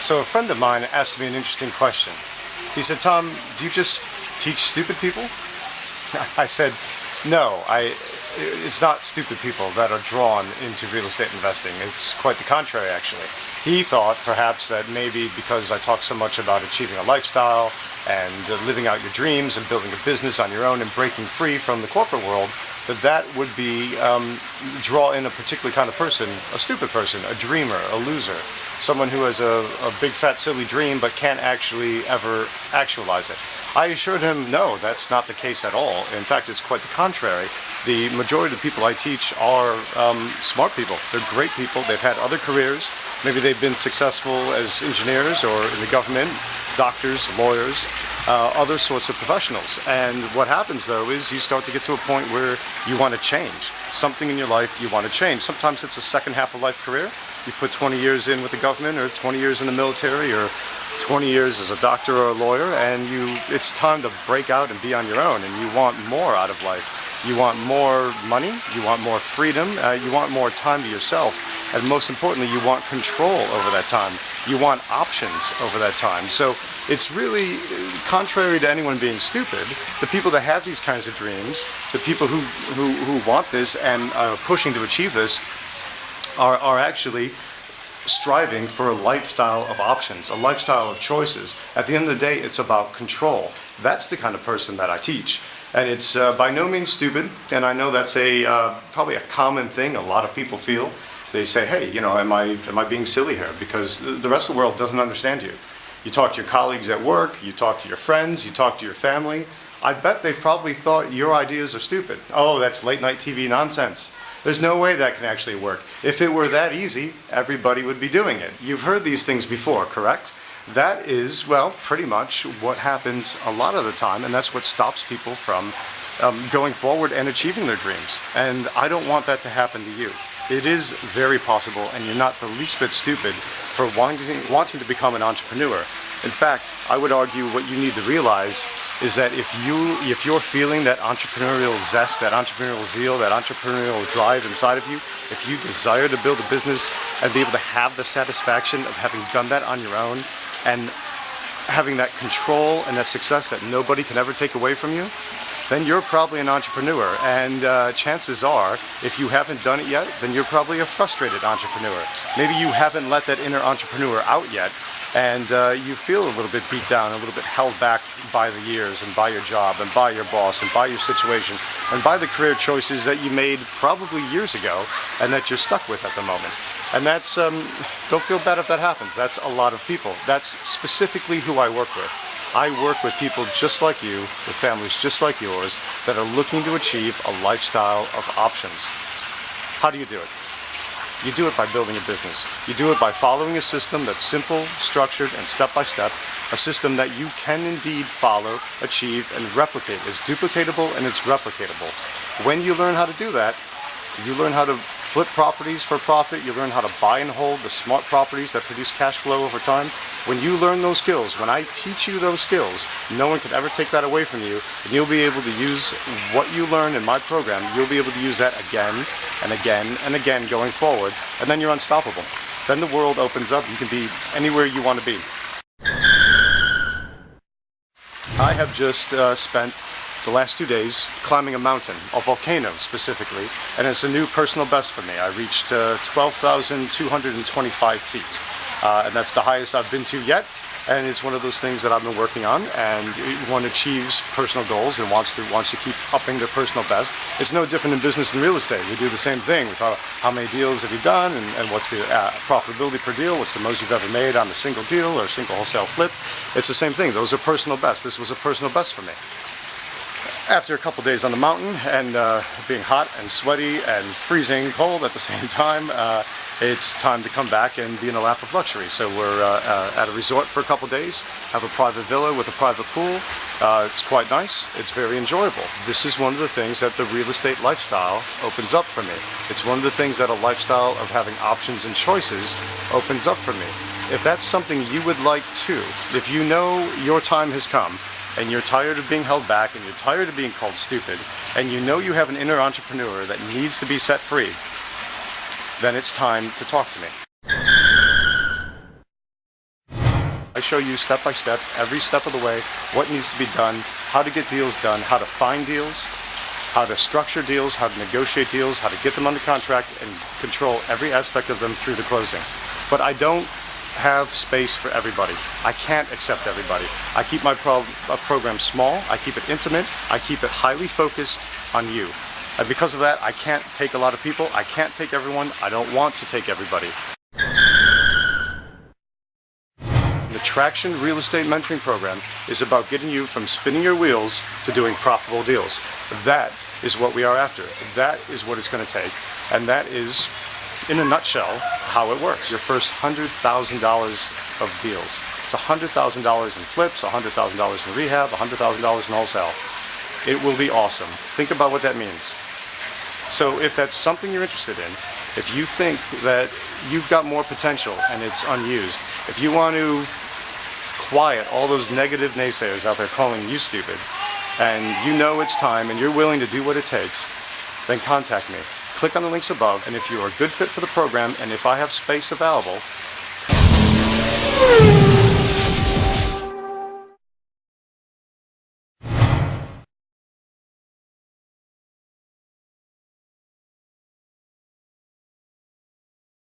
So a friend of mine asked me an interesting question. He said, Tom, do you just teach stupid people? I said, no, it's not stupid people that are drawn into real estate investing. It's quite the contrary, actually. He thought perhaps that maybe because I talk so much about achieving a lifestyle and living out your dreams and building a business on your own and breaking free from the corporate world, that would be draw in a particular kind of person, a stupid person, a dreamer, a loser, someone who has a big fat silly dream but can't actually ever actualize it. I assured him, no, that's not the case at all. In fact, it's quite the contrary. The majority of the people I teach are smart people. They're great people. They've had other careers. Maybe they've been successful as engineers or in the government, doctors, lawyers, other sorts of professionals. And what happens, though, is you start to get to a point where you want to change. Something in your life you want to change. Sometimes it's a second half of life career. You put 20 years in with the government or 20 years in the military or 20 years as a doctor or a lawyer, and it's time to break out and be on your own, and you want more out of life. You want more money, you want more freedom, you want more time to yourself, and most importantly, you want control over that time. You want options over that time. So it's really contrary to anyone being stupid. The people that have these kinds of dreams, the people who want this and are pushing to achieve this, are actually striving for a lifestyle of options, a lifestyle of choices. At the end of the day, it's about control. That's the kind of person that I teach. And it's by no means stupid, and I know that's probably a common thing a lot of people feel. They say, hey, you know, am I being silly here? Because the rest of the world doesn't understand you. You talk to your colleagues at work, you talk to your friends, you talk to your family. I bet they've probably thought your ideas are stupid. Oh, that's late night TV nonsense. There's no way that can actually work. If it were that easy, everybody would be doing it. You've heard these things before, correct? That is, well, pretty much what happens a lot of the time, and that's what stops people from going forward and achieving their dreams. And I don't want that to happen to you. It is very possible, and you're not the least bit stupid for wanting to become an entrepreneur. In fact, I would argue what you need to realize is that if you're feeling that entrepreneurial zest, that entrepreneurial zeal, that entrepreneurial drive inside of you, if you desire to build a business and be able to have the satisfaction of having done that on your own and having that control and that success that nobody can ever take away from you, then you're probably an entrepreneur. And chances are, if you haven't done it yet, then you're probably a frustrated entrepreneur. Maybe you haven't let that inner entrepreneur out yet, and you feel a little bit beat down, a little bit held back by the years and by your job and by your boss and by your situation and by the career choices that you made probably years ago and that you're stuck with at the moment. And that's, don't feel bad if that happens. That's a lot of people. That's specifically who I work with. I work with people just like you, with families just like yours, that are looking to achieve a lifestyle of options. How do you do it? You do it by building a business. You do it by following a system that's simple, structured, and step-by-step, a system that you can indeed follow, achieve, and replicate. It's duplicatable and it's replicatable. When you learn how to do that, you learn how to flip properties for profit, you learn how to buy and hold the smart properties that produce cash flow over time. When you learn those skills, when I teach you those skills, no one can ever take that away from you, and you'll be able to use what you learn in my program, you'll be able to use that again and again and again going forward, and then you're unstoppable. Then the world opens up, you can be anywhere you want to be. I have just spent the last 2 days climbing a mountain, a volcano specifically, and it's a new personal best for me. I reached 12,225 feet, and that's the highest I've been to yet, and it's one of those things that I've been working on, and one achieves personal goals and wants to keep upping their personal best. It's no different in business and real estate. We do the same thing. We talk how many deals have you done, and what's the profitability per deal, what's the most you've ever made on a single deal or a single wholesale flip. It's the same thing. Those are personal bests. This was a personal best for me. After a couple days on the mountain and being hot and sweaty and freezing cold at the same time, it's time to come back and be in a lap of luxury. So we're at a resort for a couple days, have a private villa with a private pool. It's quite nice. It's very enjoyable. This is one of the things that the real estate lifestyle opens up for me. It's one of the things that a lifestyle of having options and choices opens up for me. If that's something you would like too, if you know your time has come, and you're tired of being held back, and you're tired of being called stupid, and you know you have an inner entrepreneur that needs to be set free, then it's time to talk to me. I show you step by step, every step of the way, what needs to be done, how to get deals done, how to find deals, how to structure deals, how to negotiate deals, how to get them under contract, and control every aspect of them through the closing. But I don't have space for everybody. I can't accept everybody. I keep my program small, I keep it intimate, I keep it highly focused on you. And because of that, I can't take a lot of people, I can't take everyone, I don't want to take everybody. The Traction Real Estate Mentoring Program is about getting you from spinning your wheels to doing profitable deals. That is what we are after. That is what it's going to take. And that is, in a nutshell, how it works. Your first $100,000 of deals. It's $100,000 in flips, $100,000 in rehab, $100,000 in wholesale. It will be awesome. Think about what that means. So if that's something you're interested in, if you think that you've got more potential and it's unused, if you want to quiet all those negative naysayers out there calling you stupid, and you know it's time and you're willing to do what it takes, then contact me. Click on the links above, and if you are a good fit for the program and if I have space available,